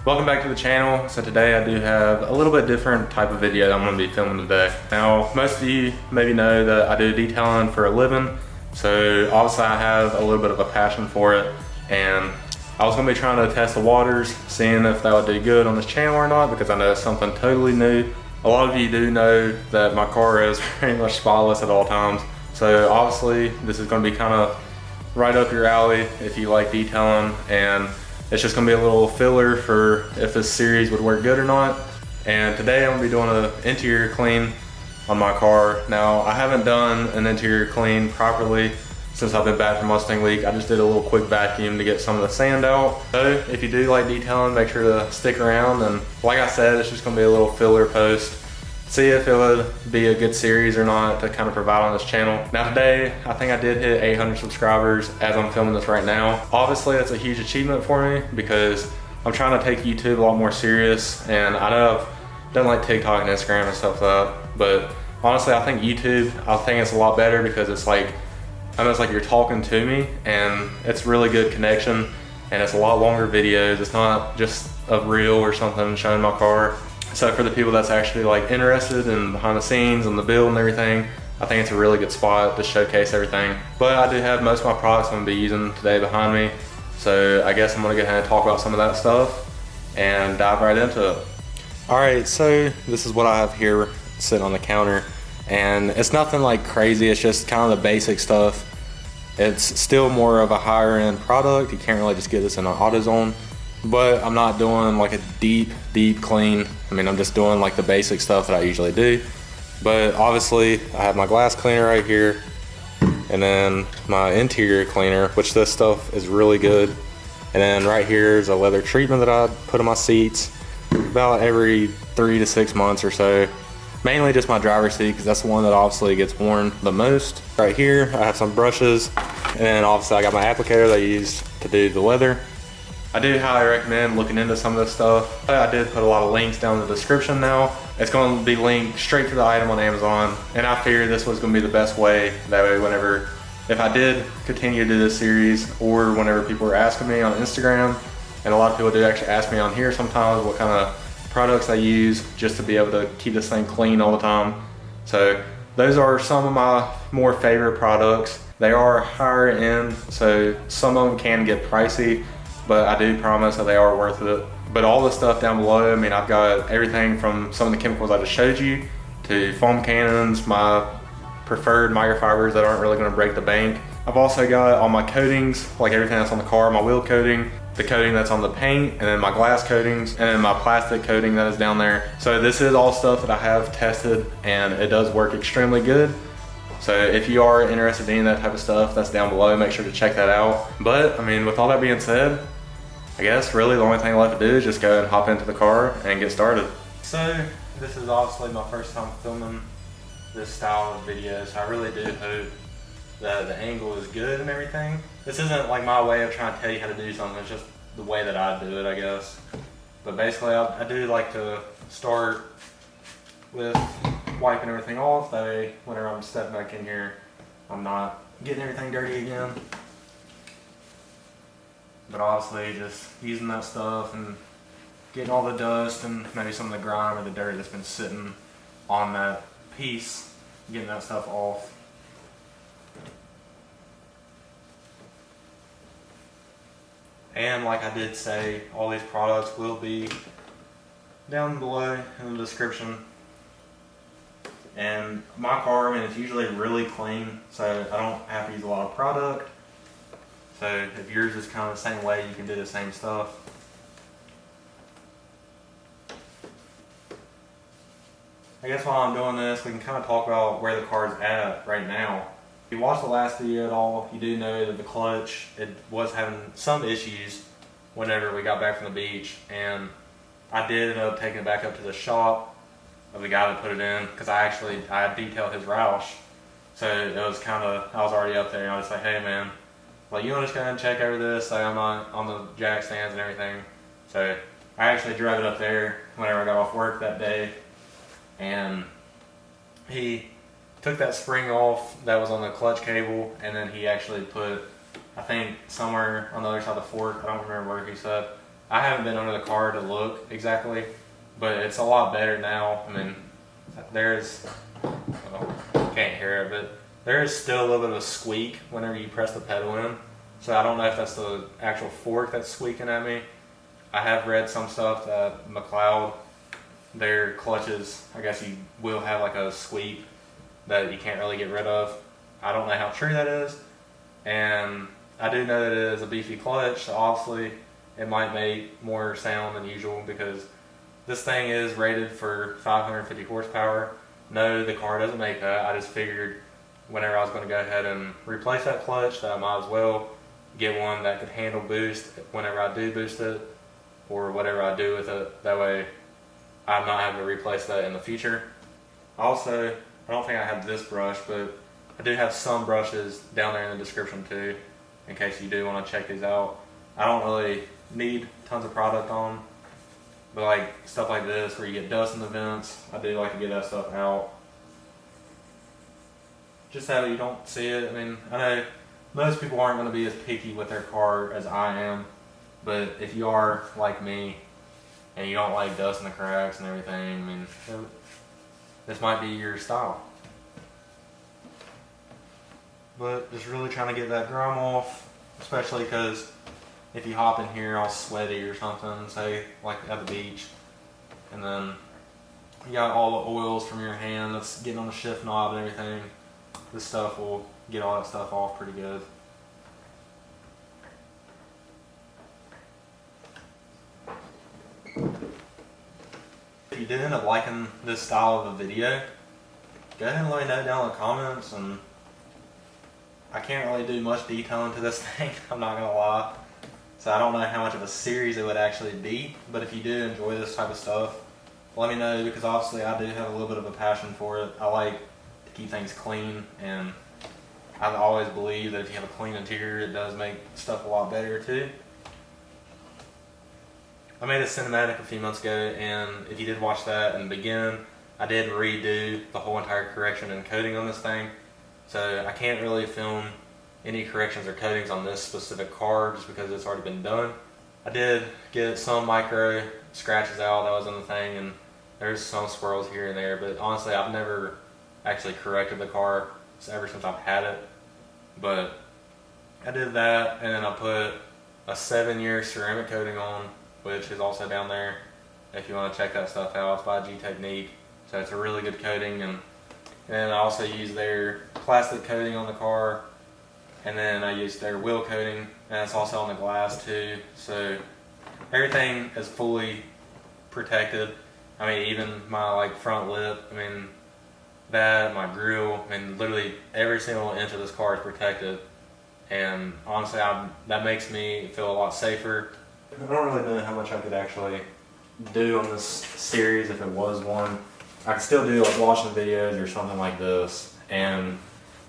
Welcome back to the channel. So today I do have a little bit different type of video that I'm going to be filming today. Now, most of you maybe know that I do detailing for a living. So obviously I have a little bit of a passion for it, and I was going to be trying to test the waters, seeing if that would do good on this channel or not, because I know it's something totally new. A lot of you do know that my car is pretty much spotless at all times. So obviously this is going to be kind of right up your alley if you like detailing, and it's just gonna be a little filler for if this series would work good or not. And today I'm gonna be doing an interior clean on my car. Now, I haven't done an interior clean properly since I've been back from Mustang week. I just did a little quick vacuum to get some of the sand out. So if you do like detailing, make sure to stick around. And like I said, it's just gonna be a little filler post. See if it would be a good series or not to kind of provide on this channel. Now today, I think I did hit 800 subscribers as I'm filming this right now. Obviously, that's a huge achievement for me because I'm trying to take YouTube a lot more serious, and I know I've done like TikTok and Instagram and stuff like that, but honestly, I think YouTube, I think it's a lot better because it's like, almost like you're talking to me, and it's really good connection, and it's a lot longer videos. It's not just a reel or something showing my car. So for the people that's actually like interested in behind the scenes and the build and everything, I think it's a really good spot to showcase everything. But I do have most of my products I'm gonna be using today behind me. So I guess I'm gonna go ahead and talk about some of that stuff and dive right into it. All right, so this is what I have here sitting on the counter, and it's nothing like crazy. It's just kind of the basic stuff. It's still more of a higher end product. You can't really just get this in an AutoZone. But I'm not doing like a deep clean. I mean, I'm just doing like the basic stuff that I usually do. But obviously I have my glass cleaner right here, and then my interior cleaner, which this stuff is really good. And then right here is a leather treatment that I put on my seats about every 3 to 6 months or so. Mainly just my driver's seat, because that's the one that obviously gets worn the most. Right here I have some brushes, and then obviously I got my applicator that I use to do the leather. I do highly recommend looking into some of this stuff. I did put a lot of links down in the description now. It's going to be linked straight to the item on Amazon, and I figured this was going to be the best way. That way whenever, if I did continue to do this series, or whenever people were asking me on Instagram, and a lot of people do actually ask me on here sometimes what kind of products I use just to be able to keep this thing clean all the time. So those are some of my more favorite products. They are higher end, so some of them can get pricey, but I do promise that they are worth it. But all the stuff down below, I mean, I've got everything from some of the chemicals I just showed you to foam cannons, my preferred microfibers that aren't really gonna break the bank. I've also got all my coatings, like everything that's on the car, my wheel coating, the coating that's on the paint, and then my glass coatings, and then my plastic coating that is down there. So this is all stuff that I have tested, and it does work extremely good. So if you are interested in that type of stuff, that's down below. Make sure to check that out. But I mean, with all that being said, I guess really the only thing left to do is just go and hop into the car and get started. So this is obviously my first time filming this style of video, so I really do hope that the angle is good and everything. This isn't like my way of trying to tell you how to do something, it's just the way that I do it, I guess. But basically I do like to start with wiping everything off, that way whenever I'm stepping back in here, I'm not getting everything dirty again. But obviously just using that stuff and getting all the dust and maybe some of the grime or the dirt that's been sitting on that piece, getting that stuff off. And like I did say, all these products will be down below in the description. And my car, I mean, it's usually really clean, so I don't have to use a lot of product. So if yours is kind of the same way, you can do the same stuff. I guess while I'm doing this, we can kind of talk about where the car's at right now. If you watched the last video at all, you do know that the clutch, it was having some issues whenever we got back from the beach, and I did end up taking it back up to the shop of the guy that put it in, because I detailed his Roush. So it was kind of, I was already up there, and I was like, hey man, like, you want to just go ahead and check over this? Like, I'm not on the jack stands and everything. So I actually drove it up there whenever I got off work that day, and he took that spring off that was on the clutch cable, and then he actually put, I think somewhere on the other side of the fork, I don't remember where he said, I haven't been under the car to look exactly, but it's a lot better now. I mean, there's, well, you can't hear it, but there is still a little bit of a squeak whenever you press the pedal in. So I don't know if that's the actual fork that's squeaking at me. I have read some stuff that McLeod, their clutches, I guess you will have like a squeak that you can't really get rid of. I don't know how true that is. And I do know that it is a beefy clutch, so obviously it might make more sound than usual because this thing is rated for 550 horsepower. No, the car doesn't make that. I just figured whenever I was going to go ahead and replace that clutch that I might as well get one that could handle boost whenever I do boost it or whatever I do with it. That way I'm not having to replace that in the future. Also, I don't think I have this brush, but I do have some brushes down there in the description too, in case you do want to check these out. I don't really need tons of product on, but like stuff like this where you get dust in the vents, I do like to get that stuff out. Just so you don't see it. I mean, I know most people aren't going to be as picky with their car as I am, but if you are like me and you don't like dust in the cracks and everything, I mean, this might be your style. But just really trying to get that grime off, especially because if you hop in here all sweaty or something, say like at the beach, and then you got all the oils from your hand that's getting on the shift knob and everything, this stuff will get all that stuff off pretty good. If you did end up liking this style of a video, go ahead and let me know down in the comments. And I can't really do much detailing to this thing, I'm not gonna lie. So I don't know how much of a series it would actually be, but if you do enjoy this type of stuff, let me know, because obviously I do have a little bit of a passion for it. I like to keep things clean, and I've always believed that if you have a clean interior, it does make stuff a lot better too. I made a cinematic a few months ago, and if you did watch that in the beginning, I did redo the whole entire correction and coating on this thing. So I can't really film any corrections or coatings on this specific car just because it's already been done. I did get some micro scratches out that was in the thing, and there's some swirls here and there, but honestly I've never actually corrected the car ever since I've had it. But I did that, and then I put a 7-year ceramic coating on, which is also down there if you want to check that stuff out. It's by G Technique, so it's a really good coating. And then I also use their plastic coating on the car, and then I use their wheel coating, and it's also on the glass too. So everything is fully protected. I mean, even my like front lip, I mean that, my grill, I mean literally every single inch of this car is protected. And honestly, that makes me feel a lot safer. I don't really know how much I could actually do on this series if it was one. I could still do like watching videos or something like this and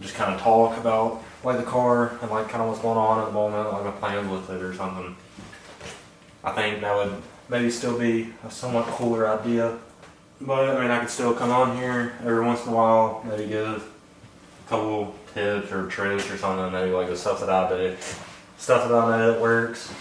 just kind of talk about like the car and like kind of what's going on at the moment, like my plans with it or something. I think that would maybe still be a somewhat cooler idea. But I mean, I could still come on here every once in a while, maybe give a couple tips or tricks or something, maybe like the stuff that I do, stuff that I know that works,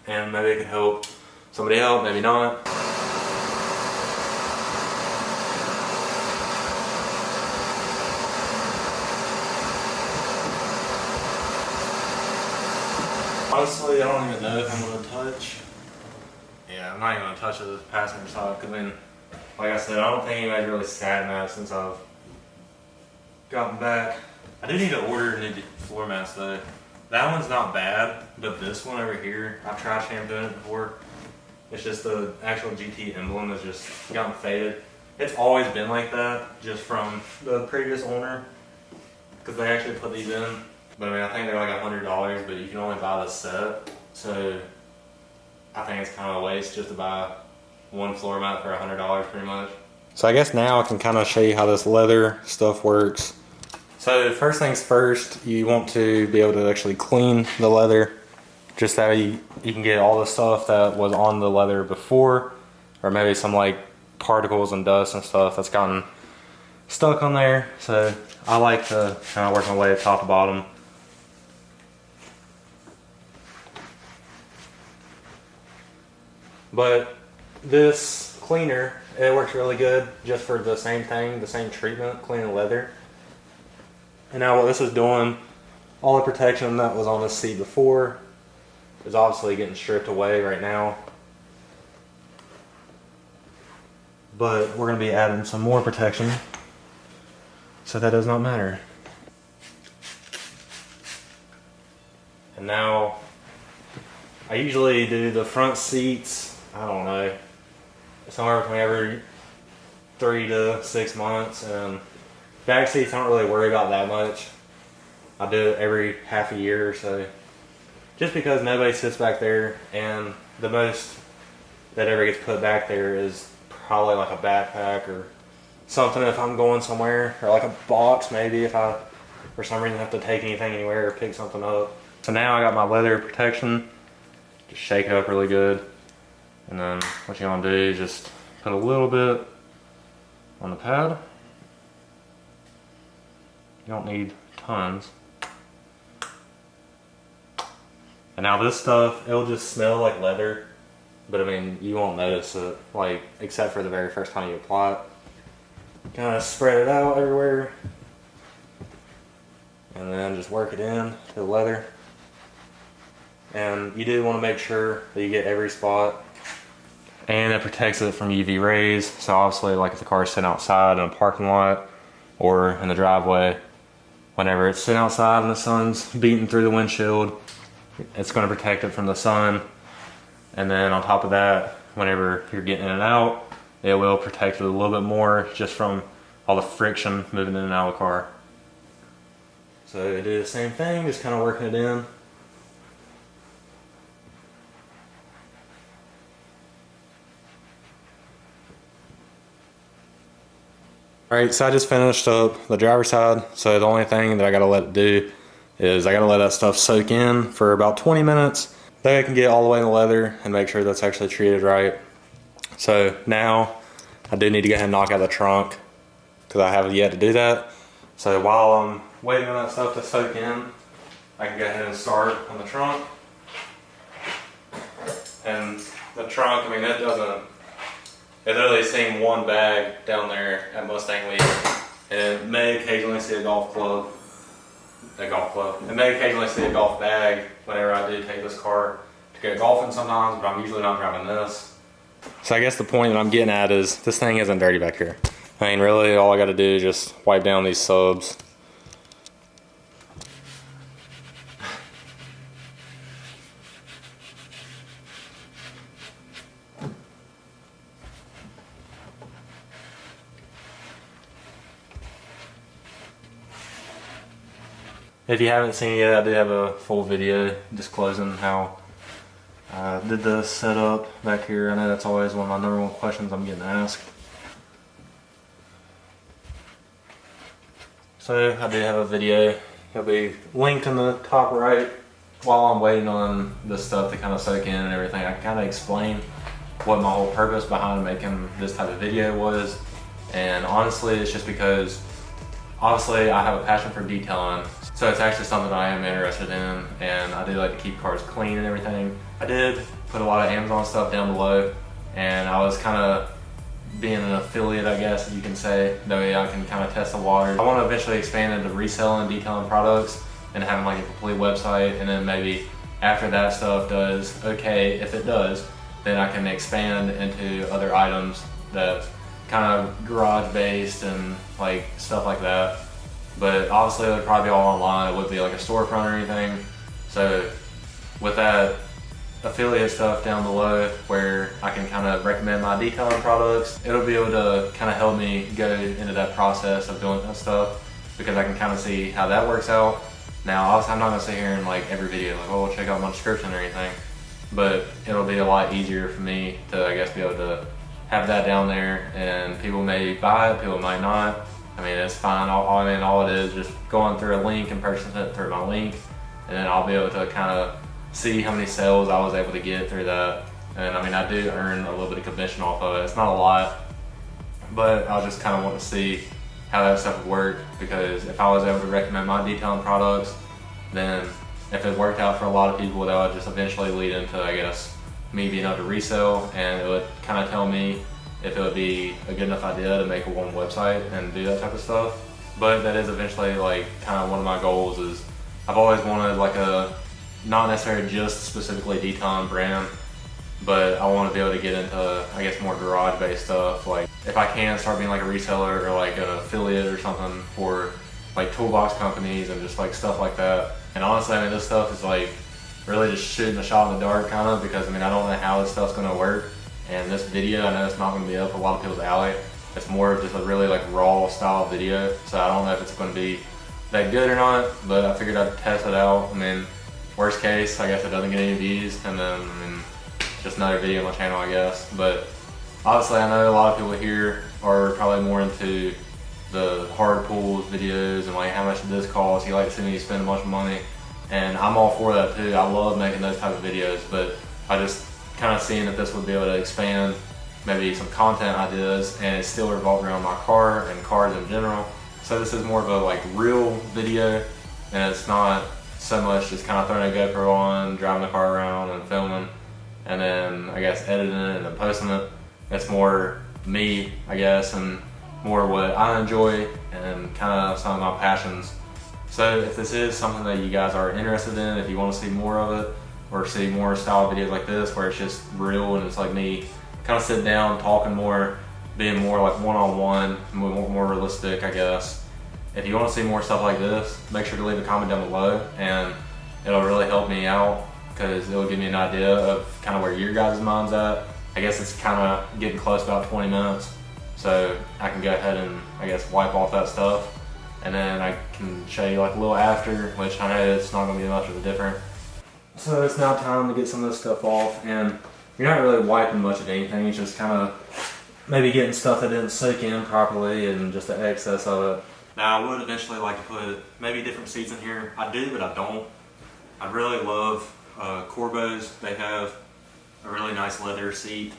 and maybe it could help somebody else, maybe not. Honestly, I don't even know if I'm going to touch. Yeah, I'm not even going to touch the passenger side, because I mean, like I said, I don't think anybody's really sat in that since I've gotten back. I do need to order new floor mats though. That one's not bad, but this one over here, I've tried shampooing it before. It's just the actual GT emblem has just gotten faded. It's always been like that, just from the previous owner, because they actually put these in. But I mean, I think they're like $100, but you can only buy the set. So I think it's kind of a waste just to buy one floor mat for $100 pretty much. So I guess now I can kind of show you how this leather stuff works. So first things first, you want to be able to actually clean the leather, just that you can get all the stuff that was on the leather before, or maybe some like particles and dust and stuff that's gotten stuck on there. So I like to kind of work my way top to bottom. But this cleaner, it works really good just for the same thing, the same treatment, cleaning leather. And now what this is doing, all the protection that was on this seat before is obviously getting stripped away right now. But we're going to be adding some more protection, so that does not matter. And now, I usually do the front seats, I don't know, somewhere between every 3 to 6 months, and back seats I don't really worry about that much. I do it every half a year or so, just because nobody sits back there, and the most that ever gets put back there is probably like a backpack or something if I'm going somewhere, or like a box maybe if I for some reason have to take anything anywhere or pick something up. So now I got my leather protection, just shake it up really good, and then what you want to do is just put a little bit on the pad. You don't need tons. And now this stuff, it'll just smell like leather, but I mean, you won't notice it, like, except for the very first time you apply it. Kind of spread it out everywhere, and then just work it in to the leather. And you do want to make sure that you get every spot. And it protects it from UV rays, so obviously, like if the car is sitting outside in a parking lot or in the driveway, whenever it's sitting outside and the sun's beating through the windshield, it's going to protect it from the sun. And then on top of that, whenever you're getting in and out, it will protect it a little bit more just from all the friction moving in and out of the car. So I do the same thing, just kind of working it in. Alright, so I just finished up the driver's side, so the only thing that I gotta let it do is I gotta let that stuff soak in for about 20 minutes. Then I can get all the way in the leather and make sure that's actually treated right. So now I do need to go ahead and knock out the trunk because I haven't yet to do that. So while I'm waiting on that stuff to soak in, I can go ahead and start on the trunk. And the trunk, I mean, it literally seen one bag down there at Mustang Week, and it may occasionally see a golf club. It may occasionally see a golf bag whenever I do take this car to go golfing sometimes, but I'm usually not driving this. So I guess the point that I'm getting at is this thing isn't dirty back here. I mean, really, all I got to do is just wipe down these subs. If you haven't seen it yet, I do have a full video disclosing how I did the setup back here. I know that's always one of my #1 questions I'm getting asked. So I do have a video. It'll be linked in the top right. While I'm waiting on this stuff to kind of soak in and everything, I can kind of explain what my whole purpose behind making this type of video was. And honestly, it's just because obviously I have a passion for detailing. So it's actually something I am interested in, and I do like to keep cars clean and everything. I did put a lot of Amazon stuff down below, and I was kind of being an affiliate, I guess you can say. That way I can kind of test the water. I want to eventually expand into reselling, detailing products, and having like a complete website, and then maybe after that stuff does okay, if it does, then I can expand into other items that's kind of garage based and like stuff like that. But obviously it would probably be all online. It wouldn't be like a storefront or anything. So with that affiliate stuff down below where I can kind of recommend my detailing products, it'll be able to kind of help me go into that process of doing that stuff, because I can kind of see how that works out. Now obviously I'm not gonna sit here and like every video like, oh, check out my description or anything, but it'll be a lot easier for me to, I guess, be able to have that down there, and people may buy it, people might not. I mean, it's fine. All it is just going through a link and purchasing it through my link, and then I'll be able to kind of see how many sales I was able to get through that. And I mean, I do earn a little bit of commission off of it. It's not a lot, but I just kind of want to see how that stuff would work, because if I was able to recommend my detailing products, then if it worked out for a lot of people, that would just eventually lead into, I guess, me being able to resell, and it would kind of tell me if it would be a good enough idea to make a one website and do that type of stuff. But that is eventually like kind of one of my goals. Is I've always wanted like a, not necessarily just specifically detailing brand, but I want to be able to get into, I guess, more garage based stuff. Like if I can start being like a reseller or like an affiliate or something for like toolbox companies and just like stuff like that. And honestly, I mean, this stuff is like really just shooting a shot in the dark kind of, because I mean, I don't know how this stuff's going to work. And this video, I know it's not going to be up a lot of people's alley. It's more of just a really like raw style video. So I don't know if it's going to be that good or not, but I figured I'd test it out. I mean, worst case, I guess it doesn't get any views, and then, I mean, just another video on my channel, I guess. But obviously, I know a lot of people here are probably more into the hard pulls videos and like how much did this cost. You like to see me spend a bunch of money, and I'm all for that too. I love making those type of videos, but I just kind of seeing that this would be able to expand maybe some content ideas, and it's still revolved around my car and cars in general. So this is more of a like real video, and it's not so much just kind of throwing a GoPro on, driving the car around and filming, and then I guess editing it and then posting it. It's more me, I guess, and more what I enjoy and kind of some of my passions. So if this is something that you guys are interested in, if you want to see more of it, or see more style videos like this where it's just real and it's like me kind of sitting down talking more, being more like one-on-one, more realistic, I guess. If you want to see more stuff like this, make sure to leave a comment down below, and it'll really help me out because it'll give me an idea of kind of where your guys' mind's at. I guess it's kind of getting close to about 20 minutes, so I can go ahead and I guess wipe off that stuff, and then I can show you like a little after, which I know it's not going to be much of a difference. So it's now time to get some of this stuff off, and you're not really wiping much of anything. It's just kind of maybe getting stuff that didn't soak in properly and just the excess of it. Now I would eventually like to put maybe different seats in here. I do, but I don't. I really love Corbo's. They have a really nice leather seat,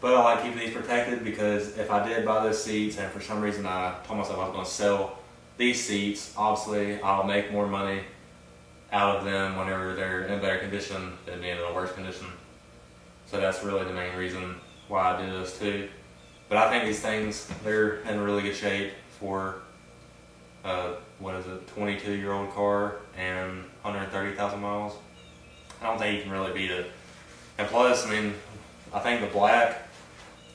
but I like keeping these protected because if I did buy those seats and for some reason I told myself I was going to sell these seats, obviously I'll make more money out of them whenever they're in better condition than being in a worse condition. So that's really the main reason why I do this too. But I think these things, they're in really good shape for what is it, 22-year-old car and 130,000 miles. I don't think you can really beat it. And plus, I mean, I think the black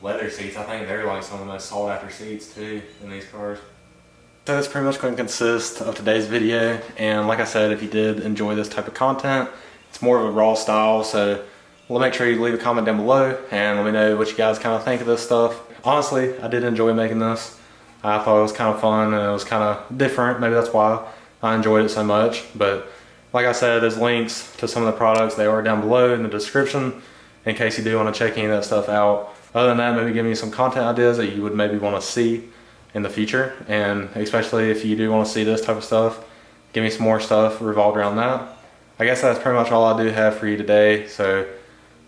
leather seats, I think they're like some of the most sought after seats too in these cars. So that's pretty much going to consist of today's video, and like I said, if you did enjoy this type of content, it's more of a raw style, so make sure you leave a comment down below and let me know what you guys kind of think of this stuff. Honestly, I did enjoy making this. I thought it was kind of fun and it was kind of different. Maybe that's why I enjoyed it so much. But like I said, there's links to some of the products. They are down below in the description in case you do want to check any of that stuff out. Other than that, maybe give me some content ideas that you would maybe want to see in the future. And especially if you do want to see this type of stuff, give me some more stuff revolved around that. I guess that's pretty much all I do have for you today. So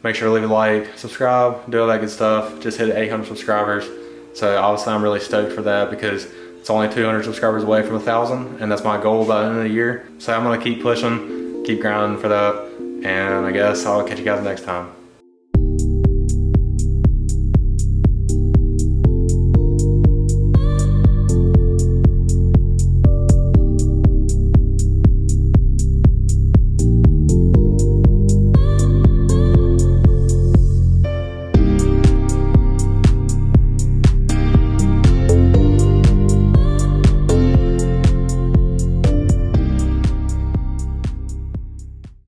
make sure to leave a like, subscribe, do all that good stuff. Just hit 800 subscribers. So obviously I'm really stoked for that because it's only 200 subscribers away from 1,000, and that's my goal by the end of the year. So I'm gonna keep pushing, keep grinding for that, and I guess I'll catch you guys next time.